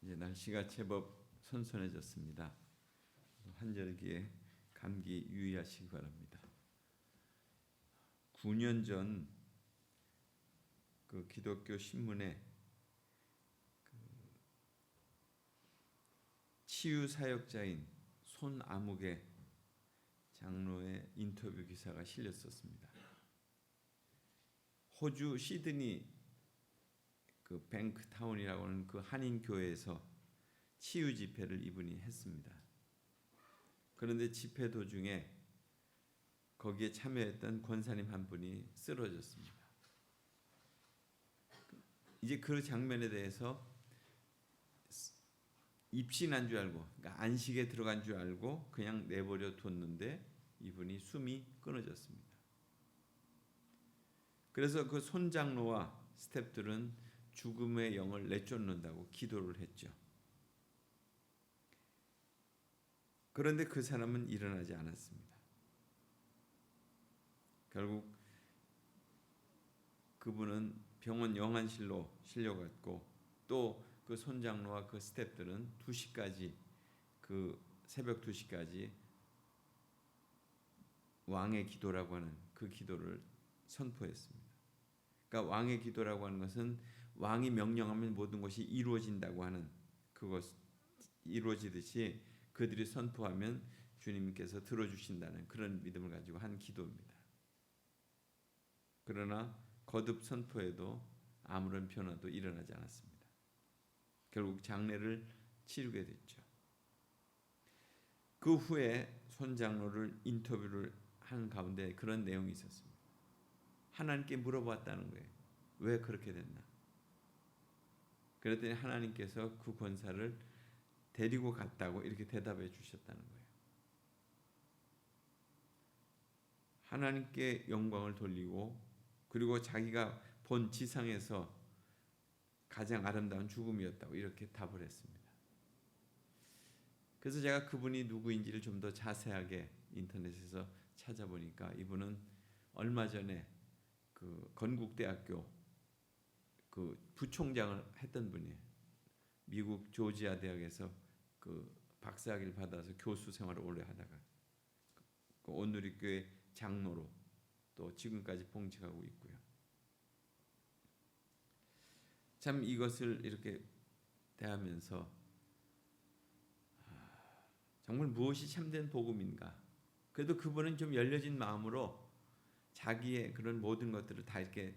이제 날씨가 제법 선선해졌습니다. 환절기에 감기 유의하시기 바랍니다. 9년 전 그 기독교 신문에 치유 사역자인 손아무개 장로의 인터뷰 기사가 실렸었습니다. 호주 시드니 그 뱅크타운이라고 하는 그 한인 교회에서 치유 집회를 이분이 했습니다. 그런데 집회 도중에 거기에 참여했던 권사님 한 분이 쓰러졌습니다. 이제 그 장면에 대해서 입신한 줄 알고, 그러니까 안식에 들어간 줄 알고 그냥 내버려 뒀는데 이분이 숨이 끊어졌습니다. 그래서 그 손장로와 스태프들은 죽음의 영을 내쫓는다고 기도를 했죠. 그런데 그 사람은 일어나지 않았습니다. 결국 그분은 병원 영안실로 실려갔고 또 그 손장로와 그 스태프들은 2시까지 그 새벽 2시까지 왕의 기도라고 하는 그 기도를 선포했습니다. 그러니까 왕의 기도라고 하는 것은 왕이 명령하면 모든 것이 이루어진다고 하는 그것 이루어지듯이 그들이 선포하면 주님께서 들어주신다는 그런 믿음을 가지고 한 기도입니다. 그러나 거듭 선포해도 아무런 변화도 일어나지 않았습니다. 결국 장례를 치르게 됐죠. 그 후에 손 장로를 인터뷰를 한 가운데 그런 내용이 있었습니다. 하나님께 물어봤다는 거예요. 왜 그렇게 됐나? 그랬더니 하나님께서 그 권사를 데리고 갔다고 이렇게 대답해 주셨다는 거예요. 하나님께 영광을 돌리고 그리고 자기가 본 지상에서 가장 아름다운 죽음이었다고 이렇게 답을 했습니다. 그래서 제가 그분이 누구인지를 좀 더 자세하게 인터넷에서 찾아보니까 이분은 얼마 전에 그 건국대학교 그 부총장을 했던 분이에요. 미국 조지아 대학에서 그 박사학위를 받아서 교수 생활을 오래 하다가 그 온누리교회 장로로 또 지금까지 봉직하고 있고요. 참 이것을 이렇게 대하면서 정말 무엇이 참된 복음인가? 그래도 그분은 좀 열려진 마음으로 자기의 그런 모든 것들을 다 이렇게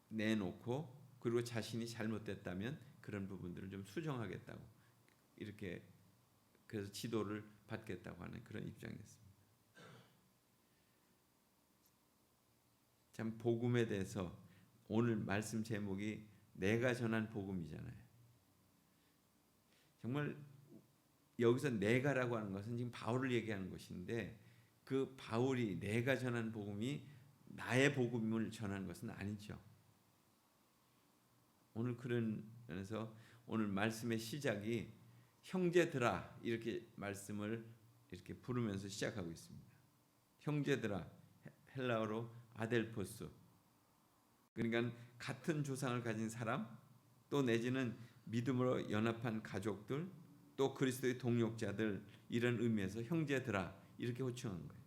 내놓고 그리고 자신이 잘못됐다면 그런 부분들을 좀 수정하겠다고 이렇게 그래서 지도를 받겠다고 하는 그런 입장이었습니다. 참 복음에 대해서 오늘 말씀 제목이 내가 전한 복음이잖아요. 정말 여기서 내가라고 하는 것은 지금 바울을 얘기하는 것인데 그 바울이 내가 전한 복음이 나의 복음을 전한 것은 아니죠. 오늘 그런 면에서 오늘 말씀의 시작이 형제들아 이렇게 말씀을 이렇게 부르면서 시작하고 있습니다. 형제들아 헬라어로 아델포스 그러니까 같은 조상을 가진 사람 또 내지는 믿음으로 연합한 가족들 또 그리스도의 동역자들 이런 의미에서 형제들아 이렇게 호칭한 거예요.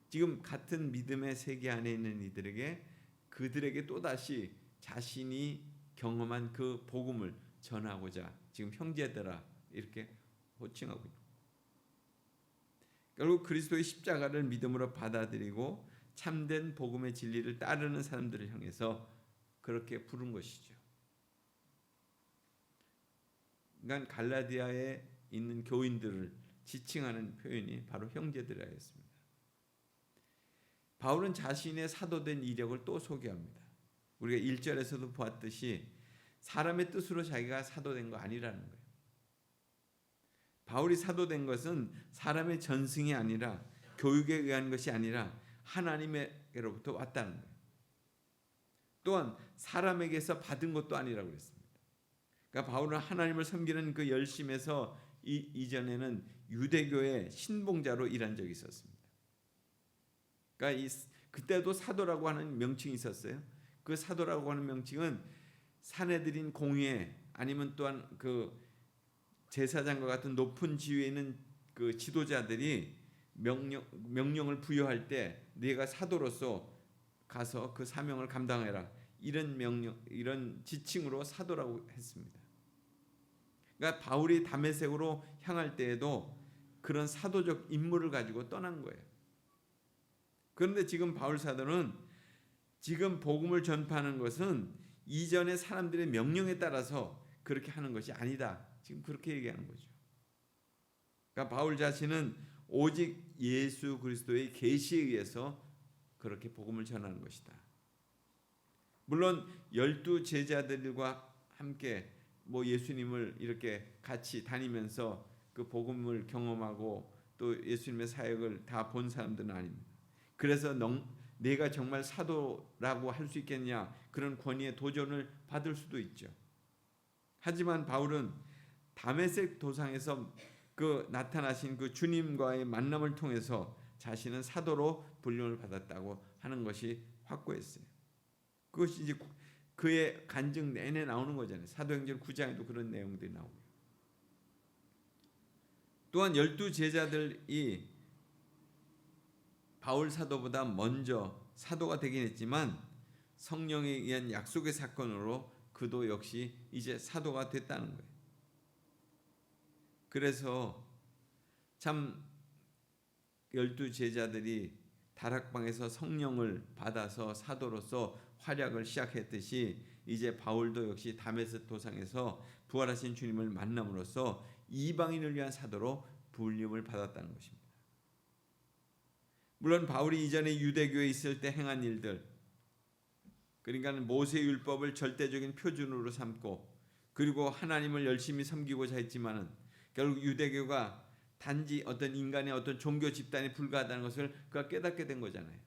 지금 같은 믿음의 세계 안에 있는 이들에게 그들에게 또다시 자신이 경험한 그 복음을 전하고자 지금 형제들아 이렇게 호칭하고 있고 결국 그리스도의 십자가를 믿음으로 받아들이고 참된 복음의 진리를 따르는 사람들을 향해서 그렇게 부른 것이죠. 그러니까 갈라디아에 있는 교인들을 지칭하는 표현이 바로 형제들이었습니다. 바울은 자신의 사도된 이력을 또 소개합니다. 우리가 1절에서도 보았듯이 사람의 뜻으로 자기가 사도된 거 아니라는 거예요. 바울이 사도된 것은 사람의 전승이 아니라 교육에 의한 것이 아니라 하나님에게로부터 왔다는 거예요. 또한 사람에게서 받은 것도 아니라고 그랬습니다. 그러니까 바울은 하나님을 섬기는 그 열심에서 이전에는 유대교의 신봉자로 일한 적이 있었습니다. 그러니까 그때도 사도라고 하는 명칭이 있었어요. 그 사도라고 하는 명칭은 사내들인 공회 아니면 또한 그 제사장과 같은 높은 지위에 있는 그 지도자들이 명령을 부여할 때 네가 사도로서 가서 그 사명을 감당해라, 이런 명령, 이런 지칭으로 사도라고 했습니다. 그러니까 바울이 다메섹으로 향할 때에도 그런 사도적 임무를 가지고 떠난 거예요. 그런데 지금 바울 사도는 지금 복음을 전파하는 것은 이전의 사람들의 명령에 따라서 그렇게 하는 것이 아니다, 지금 그렇게 얘기하는 거죠. 그러니까 바울 자신은 오직 예수 그리스도의 계시에 의해서 그렇게 복음을 전하는 것이다. 물론 12 제자들과 함께 뭐 예수님을 이렇게 같이 다니면서 그 복음을 경험하고 또 예수님의 사역을 다 본 사람들은 아닙니다. 그래서 내가 정말 사도라고 할 수 있겠냐, 그런 권위의 도전을 받을 수도 있죠. 하지만 바울은 다메섹 도상에서 그 나타나신 그 주님과의 만남을 통해서 자신은 사도로 불림을 받았다고 하는 것이 확고했어요. 그것이 이제 그의 간증 내내 나오는 거잖아요. 사도행전 9장에도 그런 내용들이 나오고. 또한 12 제자들이 바울 사도보다 먼저 사도가 되긴 했지만 성령에 의한 약속의 사건으로 그도 역시 이제 사도가 됐다는 거예요. 그래서 참 12 제자들이 다락방에서 성령을 받아서 사도로서 활약을 시작했듯이 이제 바울도 역시 다메섹 도상에서 부활하신 주님을 만남으로써 이방인을 위한 사도로 불림을 받았다는 것입니다. 물론 바울이 이전에 유대교에 있을 때 행한 일들, 그러니까 모세의 율법을 절대적인 표준으로 삼고 그리고 하나님을 열심히 섬기고자 했지만은 결국 유대교가 단지 어떤 인간의 어떤 종교 집단에 불과하다는 것을 그가 깨닫게 된 거잖아요.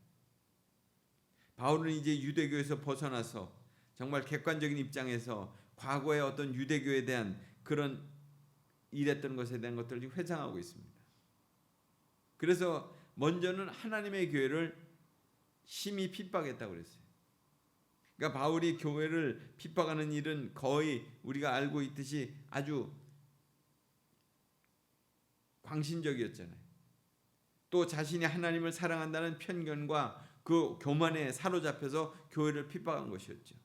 바울은 이제 유대교에서 벗어나서 정말 객관적인 입장에서 과거의 어떤 유대교에 대한 그런 일했던 것에 대한 것들을 회상하고 있습니다. 그래서 먼저는 하나님의 교회를 심히 핍박했다고 그랬어요. 그러니까 바울이 교회를 핍박하는 일은 거의 우리가 알고 있듯이 아주 광신적이었잖아요. 또 자신이 하나님을 사랑한다는 편견과 그 교만에 사로잡혀서 교회를 핍박한 것이었죠.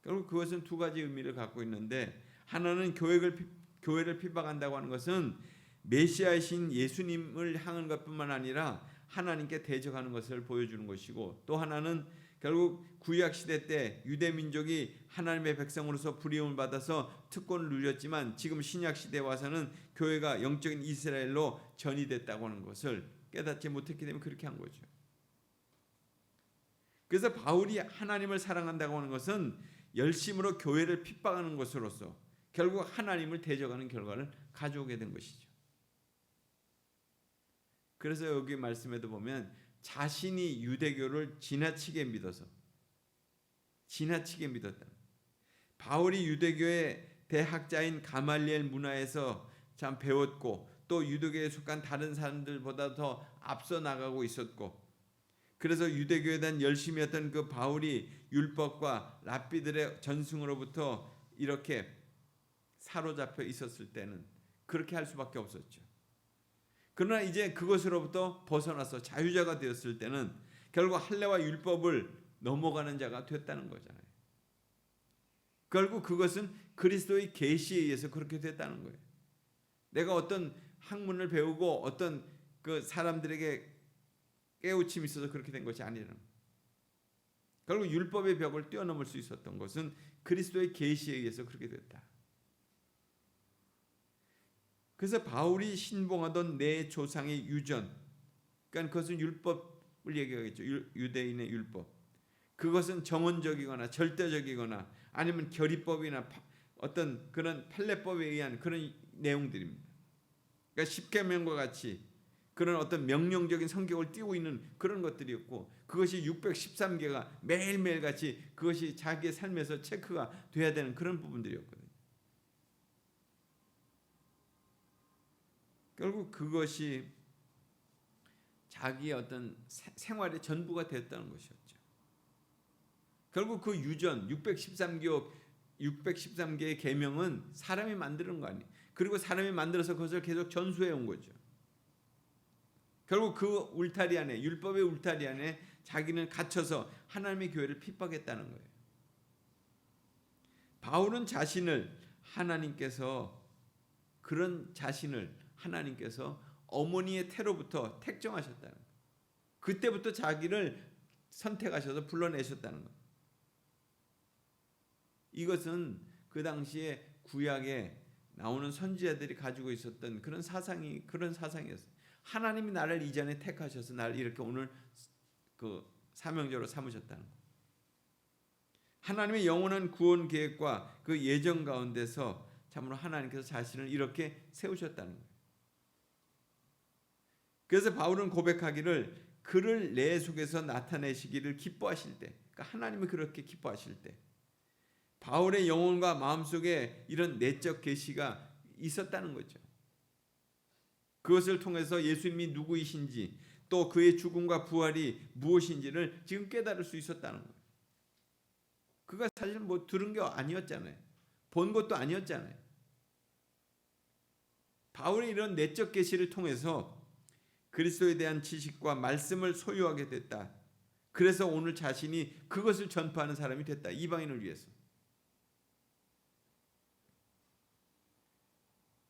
결국 그것은 두 가지 의미를 갖고 있는데, 하나는 교회를 핍박한다고 하는 것은 메시아이신 예수님을 향한 것뿐만 아니라 하나님께 대적하는 것을 보여주는 것이고, 또 하나는 결국 구약 시대 때 유대 민족이 하나님의 백성으로서 부름을 받아서 특권을 누렸지만 지금 신약 시대에 와서는 교회가 영적인 이스라엘로 전이됐다고 하는 것을 깨닫지 못했기 때문에 그렇게 한 거죠. 그래서 바울이 하나님을 사랑한다고 하는 것은 열심으로 교회를 핍박하는 것으로서 결국 하나님을 대적하는 결과를 가져오게 된 것이죠. 그래서 여기 말씀에도 보면 자신이 유대교를 지나치게 믿었다. 바울이 유대교의 대학자인 가말리엘 문화에서 참 배웠고 또 유대교에 속한 다른 사람들보다 더 앞서 나가고 있었고, 그래서 유대교에 대한 열심히 했던 그 바울이 율법과 랍비들의 전승으로부터 이렇게 사로잡혀 있었을 때는 그렇게 할 수밖에 없었죠. 그러나 이제 그것으로부터 벗어나서 자유자가 되었을 때는 결국 할례와 율법을 넘어가는 자가 됐다는 거잖아요. 결국 그것은 그리스도의 계시에 의해서 그렇게 됐다는 거예요. 내가 어떤 학문을 배우고 어떤 그 사람들에게 깨우침이 있어서 그렇게 된 것이 아니라는 거예요. 결국 율법의 벽을 뛰어넘을 수 있었던 것은 그리스도의 계시에 의해서 그렇게 됐다. 그래서 바울이 신봉하던 내 조상의 유전, 그러니까 그것은 율법을 얘기하겠죠. 유대인의 율법. 그것은 정원적이거나 절대적이거나 아니면 결의법이나 어떤 그런 판례법에 의한 그런 내용들입니다. 그러니까 십계명과 같이 그런 어떤 명령적인 성격을 띠고 있는 그런 것들이었고, 그것이 613개가 매일매일 같이 그것이 자기의 삶에서 체크가 돼야 되는 그런 부분들이었거든요. 결국 그것이 자기의 어떤 생활의 전부가 됐다는 것이었죠. 결국 그 유전 613개의 계명은 사람이 만드는 거 아니에요. 그리고 사람이 만들어서 그것을 계속 전수해 온 거죠. 결국 그 울타리 안에, 율법의 울타리 안에 자기는 갇혀서 하나님의 교회를 핍박했다는 거예요. 바울은 그런 자신을 하나님께서 어머니의 태로부터 택정하셨다는 거예요. 그때부터 자기를 선택하셔서 불러내셨다는 거예요. 이것은 그 당시에 구약에 나오는 선지자들이 가지고 있었던 그런 사상이었어요. 하나님이 나를 이전에 택하셔서 나를 이렇게 오늘 그 사명자로 삼으셨다는 거예요. 하나님의 영원한 구원 계획과 그 예정 가운데서 참으로 하나님께서 자신을 이렇게 세우셨다는 거예요. 그래서 바울은 고백하기를 그를 내 속에서 나타내시기를 기뻐하실 때, 그러니까 하나님이 그렇게 기뻐하실 때 바울의 영혼과 마음속에 이런 내적 계시가 있었다는 거죠. 그것을 통해서 예수님이 누구이신지 또 그의 죽음과 부활이 무엇인지를 지금 깨달을 수 있었다는 거예요. 그가 사실 뭐 들은 게 아니었잖아요. 본 것도 아니었잖아요. 바울의 이런 내적 계시를 통해서 그리스도에 대한 지식과 말씀을 소유하게 됐다. 그래서 오늘 자신이 그것을 전파하는 사람이 됐다. 이방인을 위해서.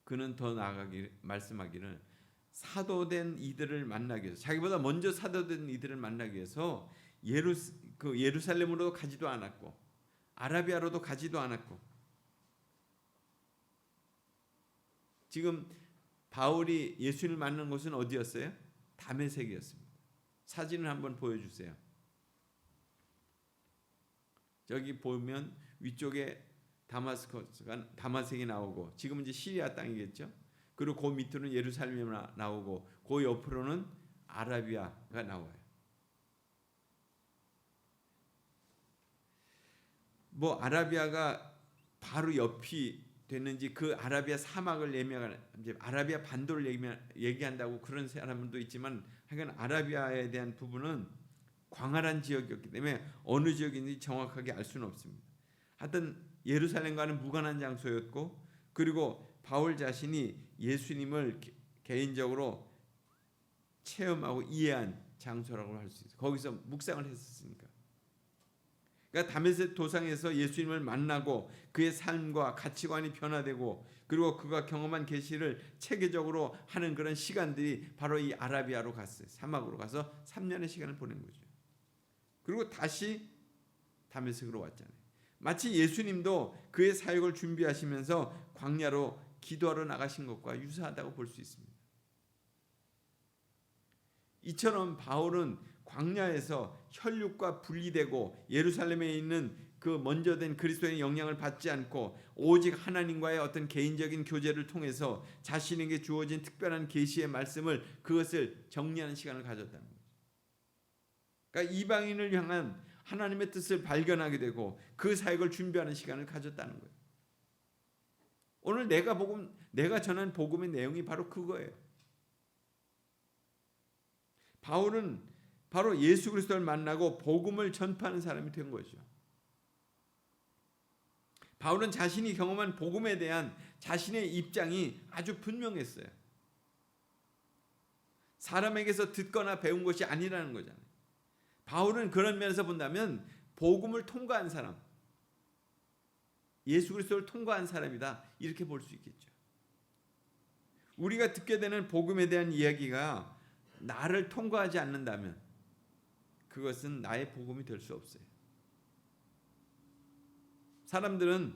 그는 더 말씀하기를 사도된 이들을 만나기 위해서, 자기보다 먼저 사도된 이들을 만나기 위해서 예루살렘으로 가지도 않았고 아라비아로도 가지도 않았고, 지금 바울이 예수님을 만난 곳은 어디였어요? 다메섹이었습니다. 사진을 한번 보여주세요. 저기 보면 위쪽에 다마섹이 나오고, 지금은 이제 시리아 땅이겠죠. 그리고 그 밑으로는 예루살렘이 나오고, 그 옆으로는 아라비아가 나와요. 뭐 아라비아가 바로 옆이 됐는지 그 아라비아 사막을 이제 아라비아 반도를 얘기한다고 그런 사람도 있지만, 하여간 아라비아에 대한 부분은 광활한 지역이었기 때문에 어느 지역인지 정확하게 알 수는 없습니다. 하여튼 예루살렘과는 무관한 장소였고, 그리고 바울 자신이 예수님을 개인적으로 체험하고 이해한 장소라고 할 수 있어요. 거기서 묵상을 했었으니까. 그러니까 다메섹 도상에서 예수님을 만나고 그의 삶과 가치관이 변화되고, 그리고 그가 경험한 계시를 체계적으로 하는 그런 시간들이 바로 이 아라비아로 갔어요. 사막으로 가서 3년의 시간을 보낸 거죠. 그리고 다시 다메섹으로 왔잖아요. 마치 예수님도 그의 사역을 준비하시면서 광야로 기도하러 나가신 것과 유사하다고 볼 수 있습니다. 이처럼 바울은 광야에서 혈육과 분리되고 예루살렘에 있는 그 먼저 된 그리스도의 영향을 받지 않고 오직 하나님과의 어떤 개인적인 교제를 통해서 자신에게 주어진 특별한 계시의 말씀을, 그것을 정리하는 시간을 가졌다는 거죠. 그러니까 이방인을 향한 하나님의 뜻을 발견하게 되고 그 사역을 준비하는 시간을 가졌다는 거예요. 오늘 내가 전한 복음의 내용이 바로 그거예요. 바울은 바로 예수 그리스도를 만나고 복음을 전파하는 사람이 된 거죠. 바울은 자신이 경험한 복음에 대한 자신의 입장이 아주 분명했어요. 사람에게서 듣거나 배운 것이 아니라는 거잖아요. 바울은 그런 면에서 본다면 복음을 통과한 사람, 예수 그리스도를 통과한 사람이다, 이렇게 볼 수 있겠죠. 우리가 듣게 되는 복음에 대한 이야기가 나를 통과하지 않는다면 그것은 나의 복음이 될 수 없어요. 사람들은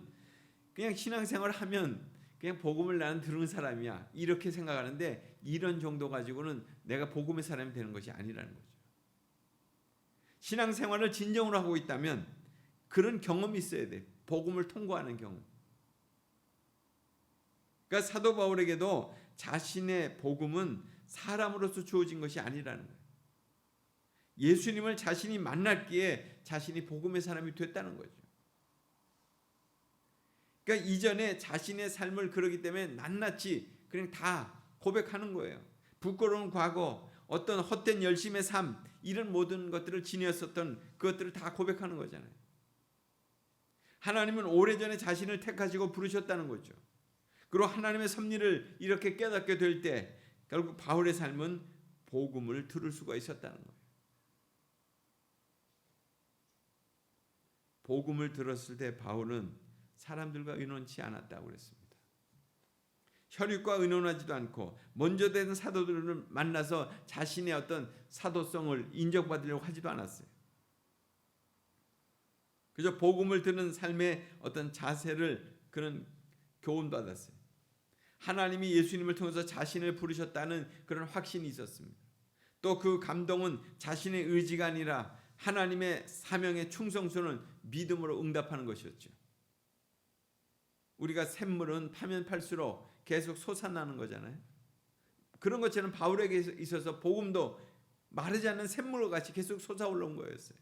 그냥 신앙생활을 하면 그냥 복음을 나는 들은 사람이야, 이렇게 생각하는데, 이런 정도 가지고는 내가 복음의 사람이 되는 것이 아니라는 거죠. 신앙생활을 진정으로 하고 있다면 그런 경험이 있어야 돼. 복음을 통과하는 경험. 그러니까 사도 바울에게도 자신의 복음은 사람으로서 주어진 것이 아니라는 거예요. 예수님을 자신이 만났기에 자신이 복음의 사람이 됐다는 거죠. 그러니까 이전에 자신의 삶을 그러기 때문에 낱낱이 그냥 다 고백하는 거예요. 부끄러운 과거, 어떤 헛된 열심의 삶, 이런 모든 것들을 지녔었던 그것들을 다 고백하는 거잖아요. 하나님은 오래전에 자신을 택하시고 부르셨다는 거죠. 그리고 하나님의 섭리를 이렇게 깨닫게 될 때 결국 바울의 삶은 복음을 들을 수가 있었다는 거예요. 복음을 들었을 때 바울은 사람들과 의논치 않았다고 그랬습니다. 혈육과 의논하지도 않고 먼저 된 사도들을 만나서 자신의 어떤 사도성을 인정받으려고 하지도 않았어요. 그저 복음을 듣는 삶의 어떤 자세를 그는 교훈받았어요. 하나님이 예수님을 통해서 자신을 부르셨다는 그런 확신이 있었습니다. 또 그 감동은 자신의 의지가 아니라 하나님의 사명의 충성수는 믿음으로 응답하는 것이었죠. 우리가 샘물은 파면 팔수록 계속 솟아나는 거잖아요. 그런 것처럼 바울에게 있어서 복음도 마르지 않는 샘물과 같이 계속 솟아올라온 거였어요.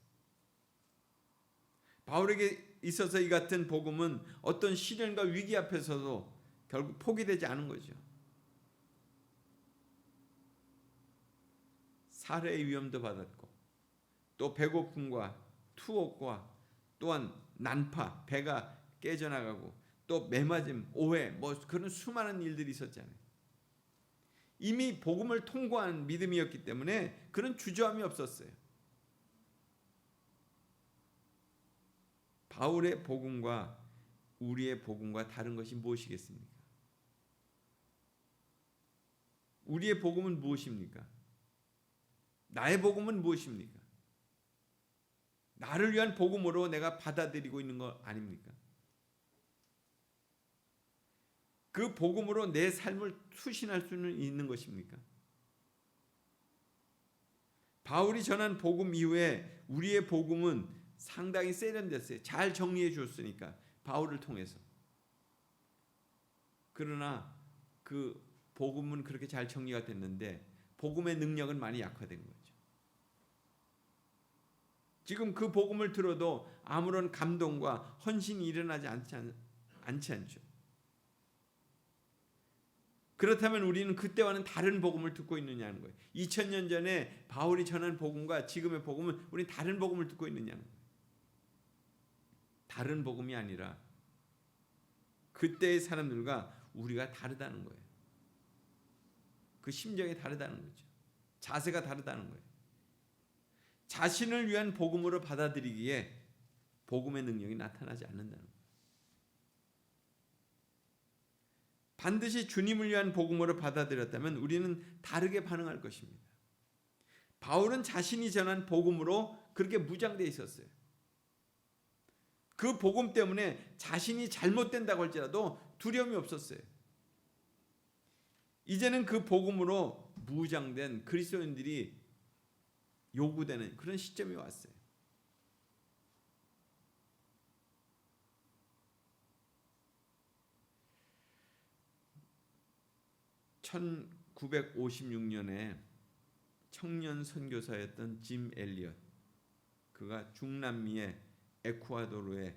바울에게 있어서 이 같은 복음은 어떤 시련과 위기 앞에서도 결국 포기되지 않은 거죠. 살해의 위험도 받았고 또 배고픔과 투옥과 또한 난파, 배가 깨져나가고 또 매맞음, 오해, 그런 수많은 일들이 있었잖아요. 이미 복음을 통과한 믿음이었기 때문에 그런 주저함이 없었어요. 바울의 복음과 우리의 복음과 다른 것이 무엇이겠습니까? 우리의 복음은 무엇입니까? 나의 복음은 무엇입니까? 나를 위한 복음으로 내가 받아들이고 있는 거 아닙니까? 그 복음으로 내 삶을 투신할 수는 있는 것입니까? 바울이 전한 복음 이후에 우리의 복음은 상당히 세련됐어요. 잘 정리해 주었으니까 바울을 통해서. 그러나 그 복음은 그렇게 잘 정리가 됐는데 복음의 능력은 많이 약화된 거죠. 지금 그 복음을 들어도 아무런 감동과 헌신이 일어나지 않지 않죠. 그렇다면 우리는 그때와는 다른 복음을 듣고 있느냐는 거예요. 2000년 전에 바울이 전한 복음과 지금의 복음은 우리는 다른 복음을 듣고 있느냐는 거예요. 다른 복음이 아니라 그때의 사람들과 우리가 다르다는 거예요. 그 심정이 다르다는 거죠. 자세가 다르다는 거예요. 자신을 위한 복음으로 받아들이기에 복음의 능력이 나타나지 않는다는 거예요. 반드시 주님을 위한 복음으로 받아들였다면 우리는 다르게 반응할 것입니다. 바울은 자신이 전한 복음으로 그렇게 무장되어 있었어요. 그 복음 때문에 자신이 잘못된다고 할지라도 두려움이 없었어요. 이제는 그 복음으로 무장된 그리스도인들이 요구되는 그런 시점이 왔어요. 1956년에 청년 선교사였던 짐 엘리엇, 그가 중남미의 에쿠아도르의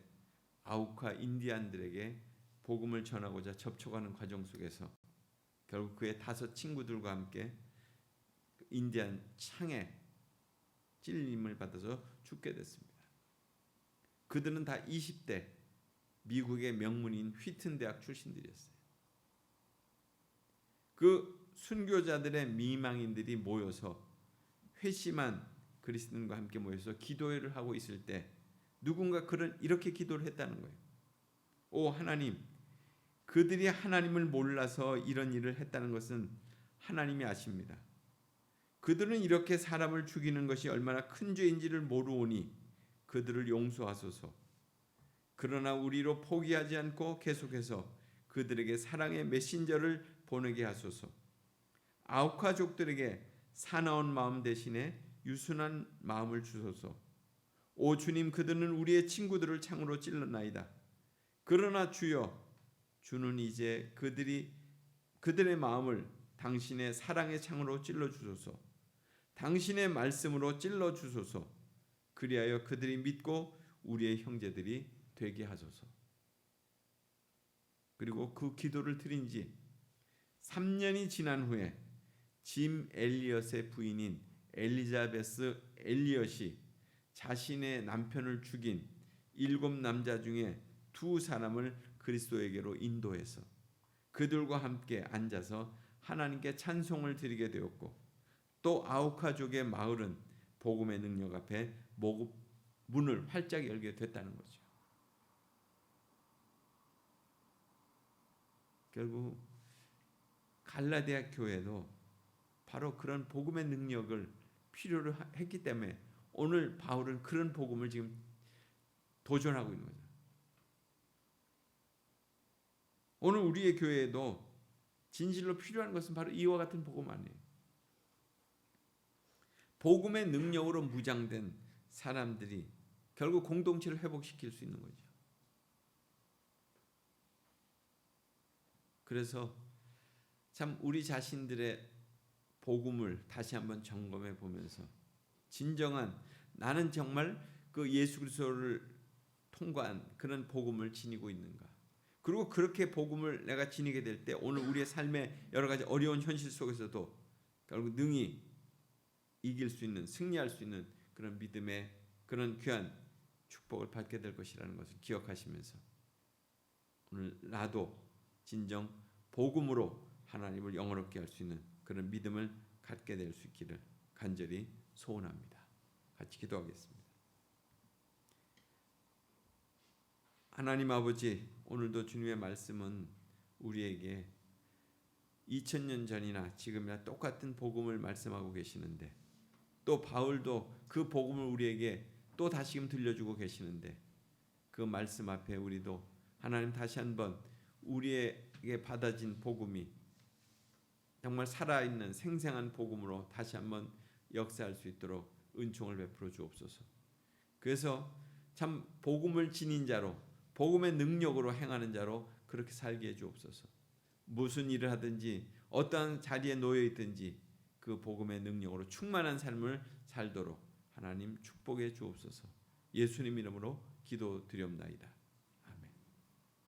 아우카 인디안들에게 복음을 전하고자 접촉하는 과정 속에서 결국 그의 5 친구들과 함께 인디안 창에 찔림을 받아서 죽게 됐습니다. 그들은 다 20대 미국의 명문인 휘튼 대학 출신들이었어요. 그 순교자들의 미망인들이 모여서 회심한 그리스도인과 함께 모여서 기도회를 하고 있을 때 누군가 이렇게 기도를 했다는 거예요. 오 하나님, 그들이 하나님을 몰라서 이런 일을 했다는 것은 하나님이 아십니다. 그들은 이렇게 사람을 죽이는 것이 얼마나 큰 죄인지를 모르오니 그들을 용서하소서. 그러나 우리로 포기하지 않고 계속해서 그들에게 사랑의 메신저를 보내게 하소서. 아우카족들에게 사나운 마음 대신에 유순한 마음을 주소서. 오 주님, 그들은 우리의 친구들을 창으로 찔렀나이다. 그러나 주여, 주는 이제 그들의 마음을 당신의 사랑의 창으로 찔러 주소서. 당신의 말씀으로 찔러 주소서. 그리하여 그들이 믿고 우리의 형제들이 되게 하소서. 그리고 그 기도를 드린 지 3년이 지난 후에 짐 엘리엇의 부인인 엘리자베스 엘리엇이 자신의 남편을 죽인 7 남자 중에 두 사람을 그리스도에게로 인도해서 그들과 함께 앉아서 하나님께 찬송을 드리게 되었고, 또 아우카족의 마을은 복음의 능력 앞에 문을 활짝 열게 됐다는 거죠. 결국 갈라디아 교회도 바로 그런 복음의 능력을 필요로 했기 때문에 오늘 바울은 그런 복음을 지금 도전하고 있는 거죠. 오늘 우리의 교회에도 진실로 필요한 것은 바로 이와 같은 복음 아니에요. 복음의 능력으로 무장된 사람들이 결국 공동체를 회복시킬 수 있는 거죠. 그래서 참 우리 자신들의 복음을 다시 한번 점검해 보면서 진정한 나는 정말 그 예수 그리스도를 통과한 그런 복음을 지니고 있는가? 그리고 그렇게 복음을 내가 지니게 될 때 오늘 우리의 삶의 여러 가지 어려운 현실 속에서도 결국 능히 이길 수 있는, 승리할 수 있는 그런 믿음의 그런 귀한 축복을 받게 될 것이라는 것을 기억하시면서 오늘 나도 진정 복음으로 하나님을 영원롭게 할 수 있는 그런 믿음을 갖게 될 수 있기를 간절히 소원합니다. 같이 기도하겠습니다. 하나님 아버지, 오늘도 주님의 말씀은 우리에게 2000년 전이나 지금이나 똑같은 복음을 말씀하고 계시는데, 또 바울도 그 복음을 우리에게 또 다시금 들려주고 계시는데, 그 말씀 앞에 우리도 하나님 다시 한번 우리에게 받아진 복음이 정말 살아있는 생생한 복음으로 다시 한번 역사할 수 있도록 은총을 베풀어 주옵소서. 그래서 참 복음을 지닌 자로, 복음의 능력으로 행하는 자로 그렇게 살게 해 주옵소서. 무슨 일을 하든지 어떠한 자리에 놓여 있든지 그 복음의 능력으로 충만한 삶을 살도록 하나님 축복해 주옵소서. 예수님 이름으로 기도드리옵나이다.